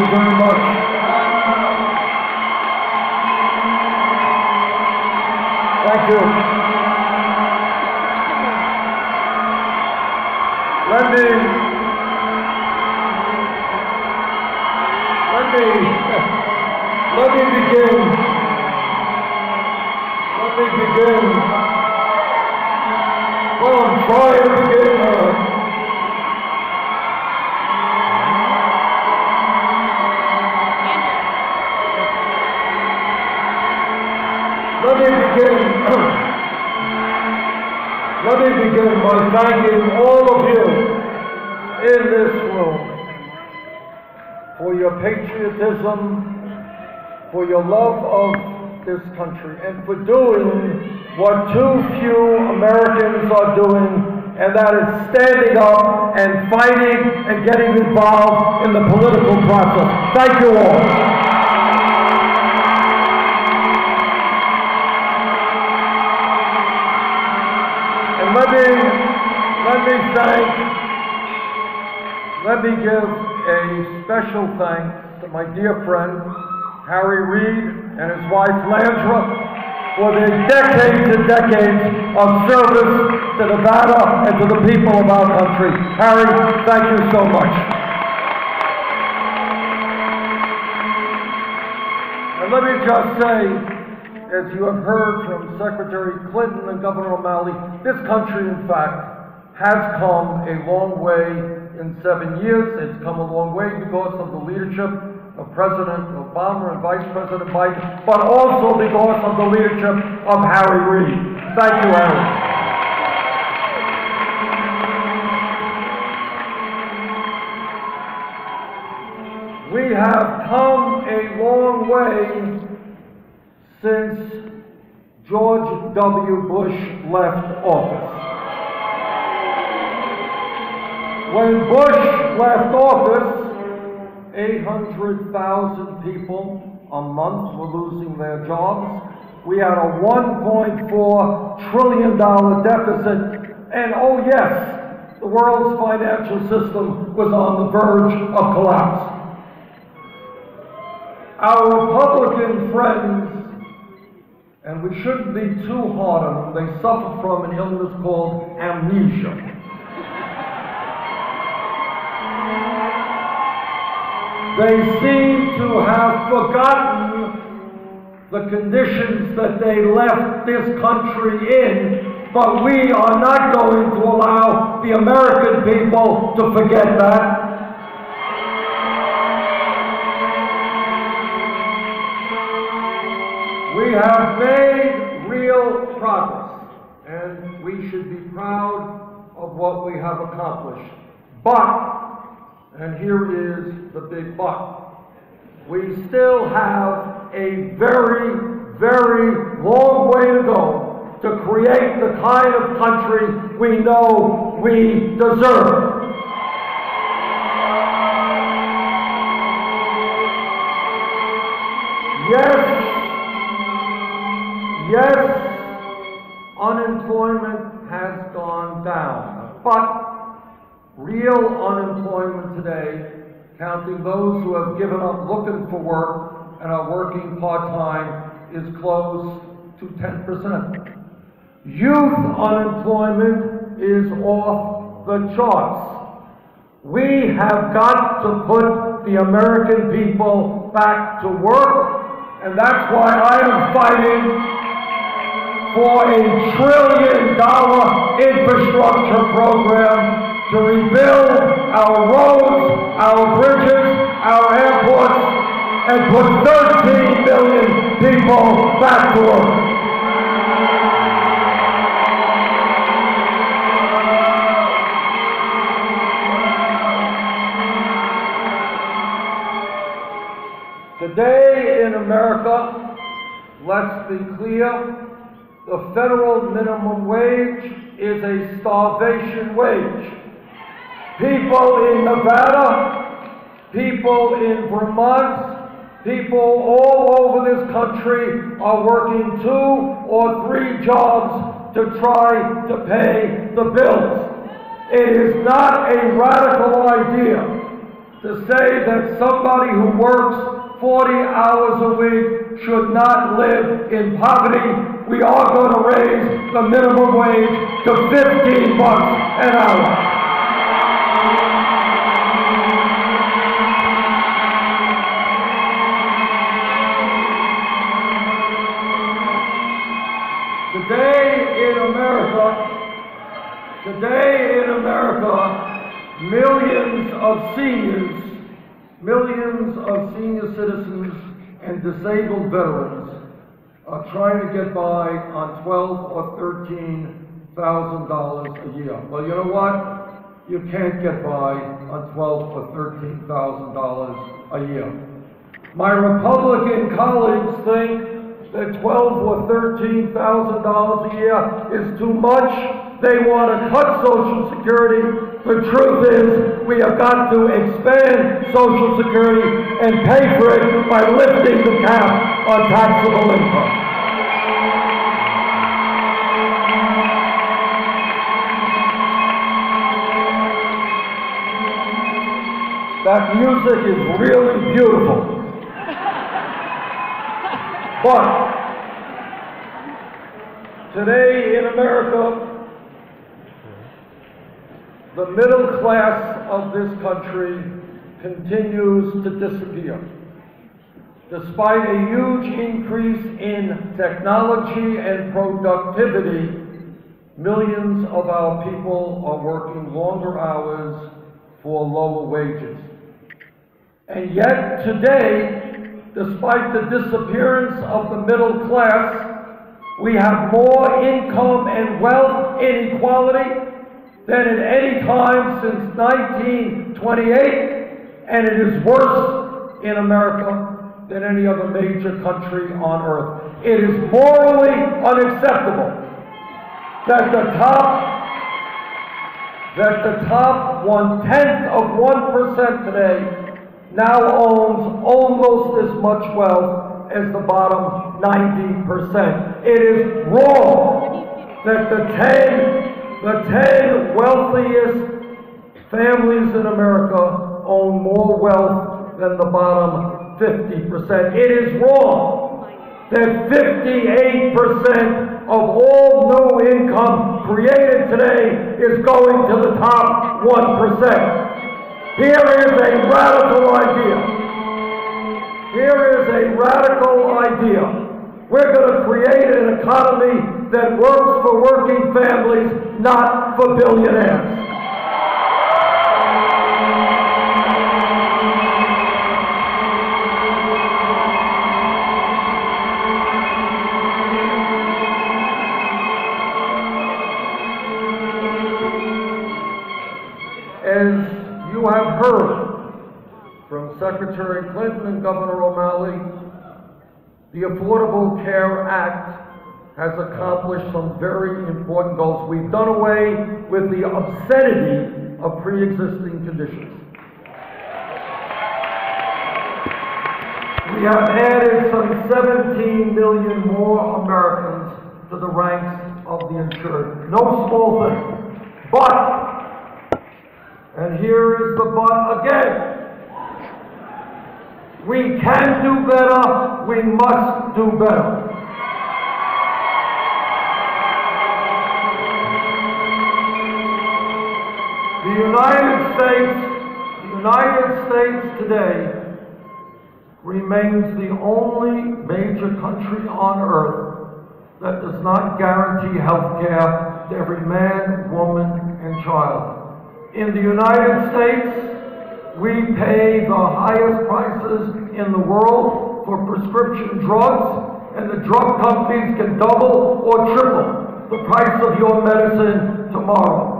you very much. Thank you. Let me begin. Well, I'm trying to begin. Let me begin by thanking all of you in this room for your patriotism, for your love of this country, and for doing what too few Americans are doing, and that is standing up and fighting and getting involved in the political process. Thank you all. Let me give a special thanks to my dear friend, Harry Reid, and his wife, Landra, for their decades and decades of service to Nevada and to the people of our country. Harry, thank you so much. And let me just say, as you have heard from Secretary Clinton and Governor O'Malley, this country, in fact, has come a long way in 7 years. It's come a long way because of the leadership of President Obama and Vice President Biden, but also because of the leadership of Harry Reid. Thank you, Harry. We have come a long way since George W. Bush left office. When Bush left office, 800,000 people a month were losing their jobs. We had a $1.4 trillion deficit, and oh yes, the world's financial system was on the verge of collapse. Our Republican friends, and we shouldn't be too hard on them, they suffer from an illness called amnesia. They seem to have forgotten the conditions that they left this country in, but we are not going to allow the American people to forget that. We have made real progress, and we should be proud of what we have accomplished. But, and here is the big but, we still have a very, very long way to go to create the kind of country we know we deserve. Yes, unemployment has gone down, but real unemployment today, counting those who have given up looking for work and are working part-time, is close to 10%. Youth unemployment is off the charts. We have got to put the American people back to work, and that's why I am fighting for a $1 trillion infrastructure program to rebuild our roads, our bridges, our airports, and put 13 million people back to work. Today in America, let's be clear, the federal minimum wage is a starvation wage. People in Nevada, people in Vermont, people all over this country are working 2 or 3 jobs to try to pay the bills. It is not a radical idea to say that somebody who works 40 hours a week should not live in poverty. We are going to raise the minimum wage to $15 an hour. Today in America, millions of senior citizens and disabled veterans are trying to get by on $12,000 or $13,000 a year. Well, you know what? You can't get by on $12,000 or $13,000 a year. My Republican colleagues think that $12,000 or $13,000 a year is too much. They want to cut Social Security. The truth is, we have got to expand Social Security and pay for it by lifting the cap on taxable income. That music is really beautiful. But today in America, the middle class of this country continues to disappear. Despite a huge increase in technology and productivity, millions of our people are working longer hours for lower wages. And yet today, despite the disappearance of the middle class, we have more income and wealth inequality than at any time since 1928, and it is worse in America than any other major country on earth. It is morally unacceptable that the top 1/10% today now owns almost as much wealth as the bottom 90%. It is wrong that the 10 wealthiest families in America own more wealth than the bottom 50%. It is wrong that 58% of all new income created today is going to the top 1%. Here is a radical idea. Here is a radical idea. We're going to create an economy that works for working families, not for billionaires. As you have heard from Secretary Clinton and Governor O'Malley, the Affordable Care Act has accomplished some very important goals. We've done away with the obscenity of pre-existing conditions. We have added some 17 million more Americans to the ranks of the insured. No small thing. But, and here is the but again, we can do better, we must do better. The United States today remains the only major country on earth that does not guarantee health care to every man, woman, and child. In the United States, we pay the highest prices in the world for prescription drugs, and the drug companies can double or triple the price of your medicine tomorrow.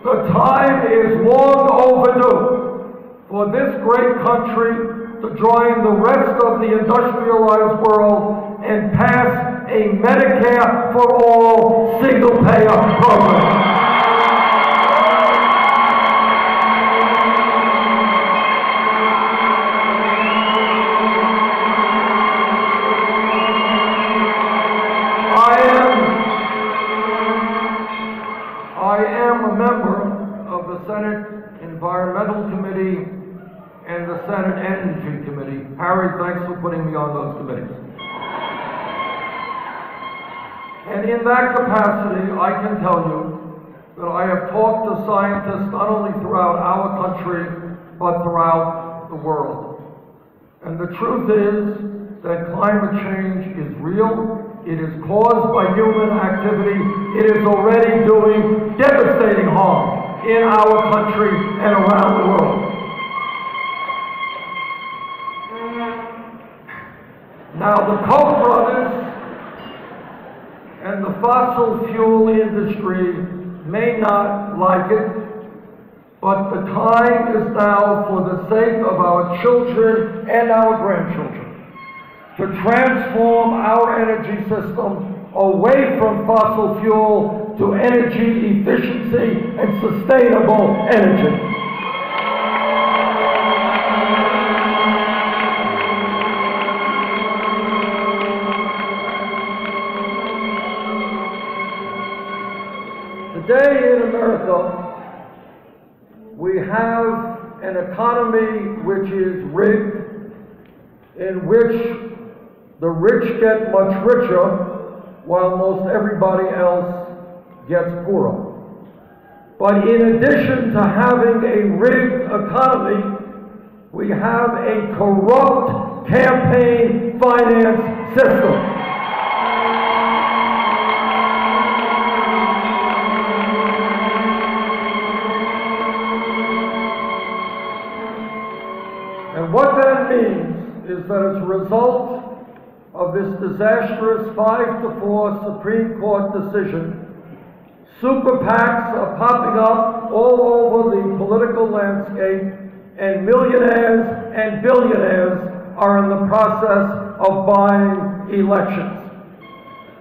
The time is long overdue for this great country to join the rest of the industrialized world and pass a Medicare for all single-payer program. I am a member of the Senate Environmental Committee and the Senate Energy Committee. Harry, thanks for putting me on those committees. And in that capacity, I can tell you that I have talked to scientists not only throughout our country, but throughout the world. And the truth is that climate change is real. It is caused by human activity. It is already doing devastating harm in our country and around the world. Now, the Koch brothers and the fossil fuel industry may not like it, but the time is now, for the sake of our children and our grandchildren, to transform our energy system away from fossil fuel to energy efficiency and sustainable energy. Today in America, we have an economy which is rigged, in which the rich get much richer, while most everybody else gets poorer. But in addition to having a rigged economy, we have a corrupt campaign finance system. And what that means is that as a result of this disastrous 5-4 Supreme Court decision, super PACs are popping up all over the political landscape, and millionaires and billionaires are in the process of buying elections.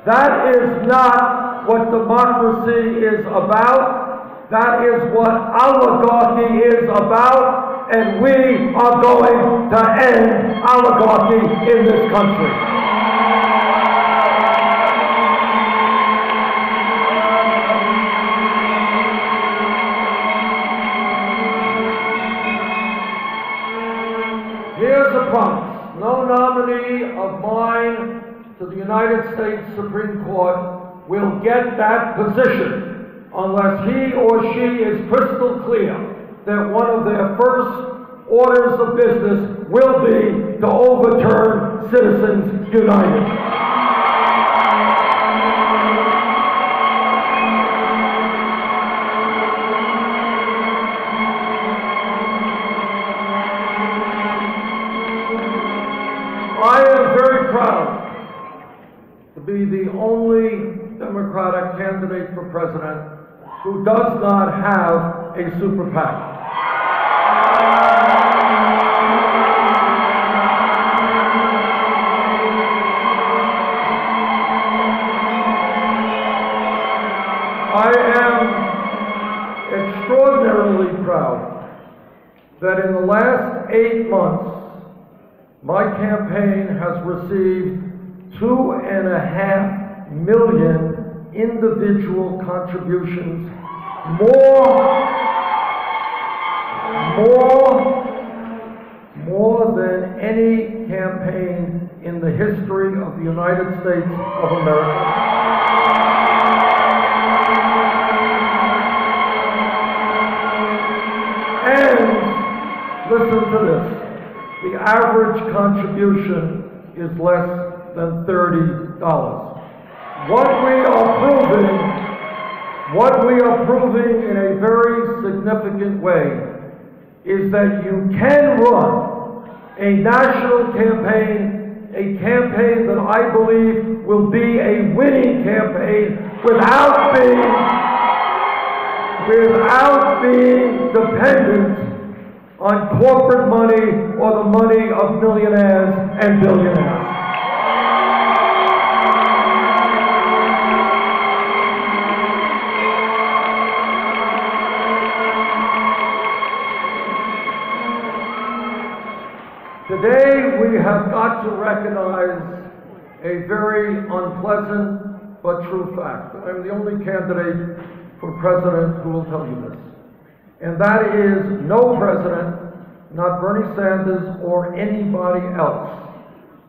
That is not what democracy is about. That is what oligarchy is about. And we are going to end oligarchy in this country. Here's a promise. No nominee of mine to the United States Supreme Court will get that position unless he or she is crystal clear that one of their first orders of business will be to overturn Citizens United. I am very proud to be the only Democratic candidate for president who does not have a super PAC. I am extraordinarily proud that in the last 8 months, my campaign has received 2.5 million individual contributions, more than any campaign in the history of the United States of America. And listen to this. The average contribution is less than $30. What we are proving in a very significant way is that you can run a national campaign, a campaign that I believe will be a winning campaign without being dependent on corporate money or the money of millionaires and billionaires. Today we have got to recognize a very unpleasant but true fact. I'm the only candidate for president who will tell you this. And that is, no president not Bernie Sanders or anybody else,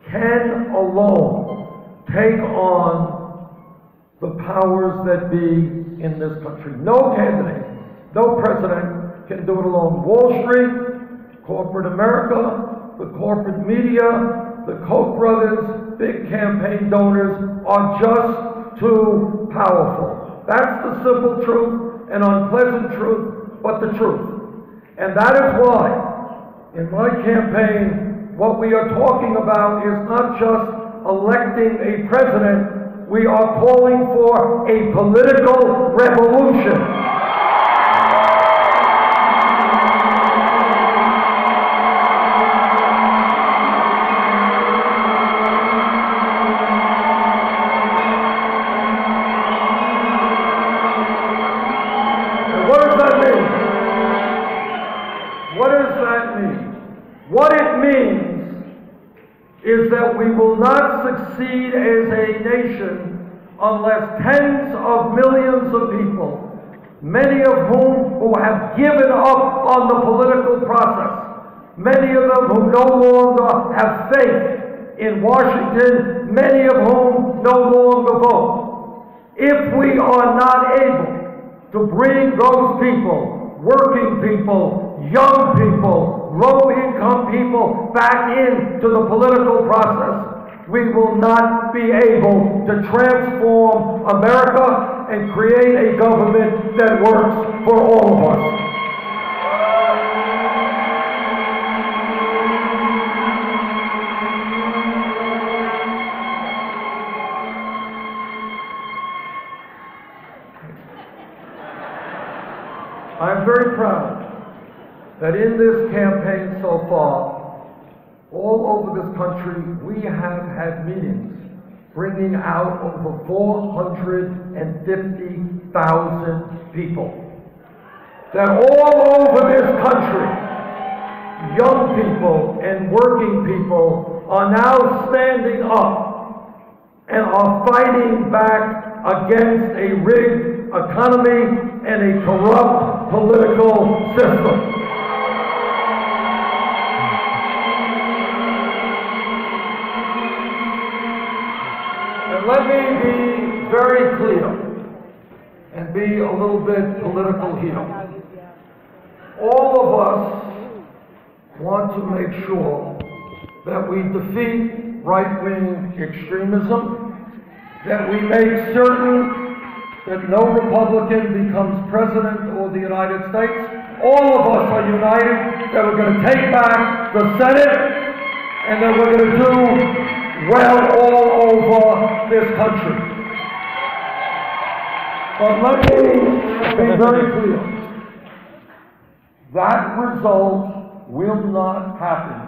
can alone take on the powers that be in this country. No candidate, no president can do it alone. Wall Street, corporate America, the corporate media, the Koch brothers, big campaign donors are just too powerful. That's the simple truth, an unpleasant truth, but the truth. And that is why, in my campaign, what we are talking about is not just electing a president, we are calling for a political revolution. What it means is that we will not succeed as a nation unless tens of millions of people, many of whom have given up on the political process, many of them who no longer have faith in Washington, many of whom no longer vote. If we are not able to bring those people, working people, young people, low-income people back into the political process, we will not be able to transform America and create a government that works for all of us. I'm very proud that in this campaign so far, all over this country, we have had meetings bringing out over 450,000 people. That all over this country, young people and working people are now standing up and are fighting back against a rigged economy and a corrupt political system. And let me be very clear and be a little bit political here. All of us want to make sure that we defeat right-wing extremism, that we make certain that no Republican becomes president of the United States. All of us are united that we're going to take back the Senate and that we're going to do well all over this country. But let me be very clear. That result will not happen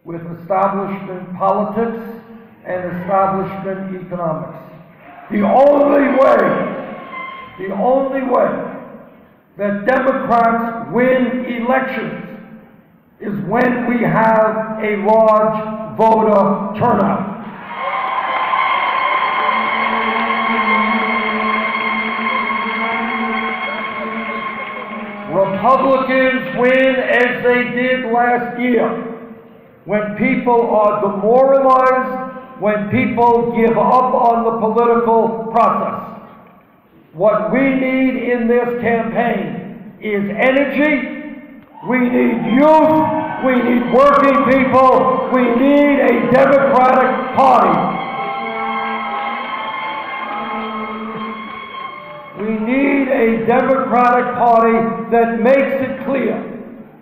with establishment politics and establishment economics. The only way that Democrats win elections is when we have a large voter turnout. Republicans win as they did last year, when people are demoralized, when people give up on the political process. What we need in this campaign is energy, we need youth, we need working people, we need a Democratic Party. We need a Democratic Party that makes it clear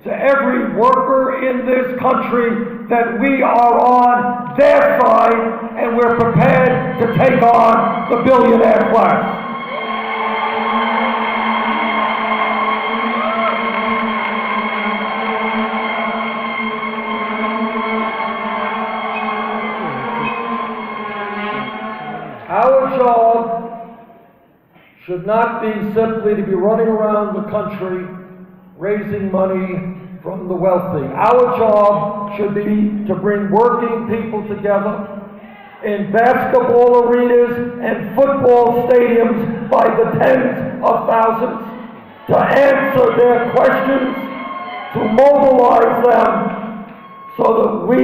to every worker in this country that we are on their side and we're prepared to take on the billionaire class. Our job should not be simply to be running around the country raising money from the wealthy. Our job should be to bring working people together in basketball arenas and football stadiums by the tens of thousands to answer their questions, to mobilize them so that we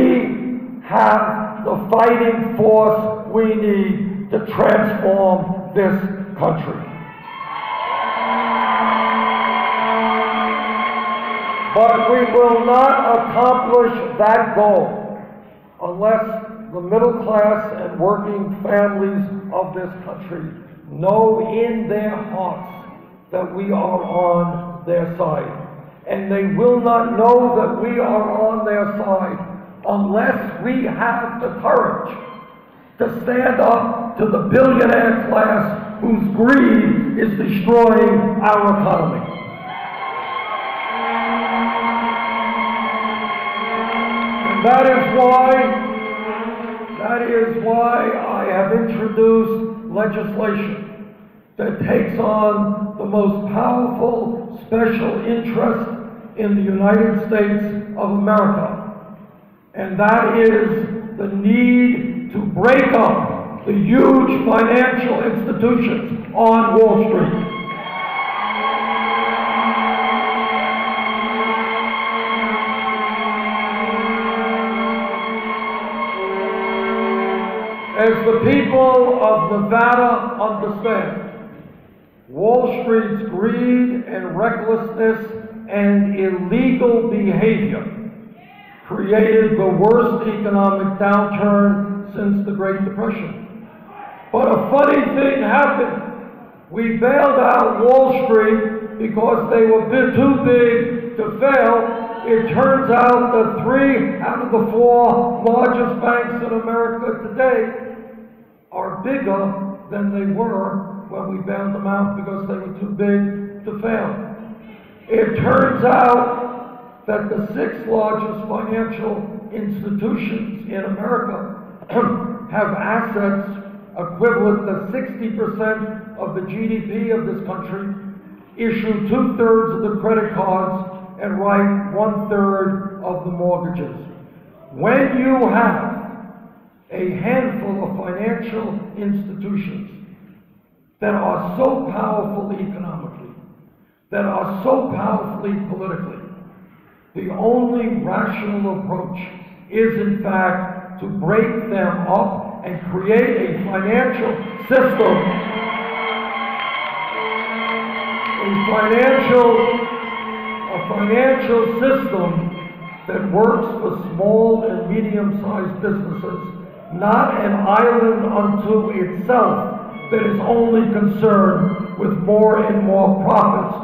have the fighting force we need to transform this country. But we will not accomplish that goal unless the middle class and working families of this country know in their hearts that we are on their side. And they will not know that we are on their side unless we have the courage to stand up to the billionaire class whose greed is destroying our economy. And that is why I have introduced legislation that takes on the most powerful special interest in the United States of America. And that is the need to break up the huge financial institutions on Wall Street. As the people of Nevada understand, Wall Street's greed and recklessness and illegal behavior created the worst economic downturn since the Great Depression. But a funny thing happened. We bailed out Wall Street because they were too big to fail. It turns out that 3 out of the 4 largest banks in America today are bigger than they were when we bailed them out because they were too big to fail. It turns out that the 6 largest financial institutions in America have assets equivalent to 60% of the GDP of this country, issue 2/3 of the credit cards, and write 1/3 of the mortgages. When you have a handful of financial institutions that are so powerful economically, that are so powerfully politically, the only rational approach is in fact to break them up and create a financial system, a financial system that works for small and medium-sized businesses, not an island unto itself that is only concerned with more and more profits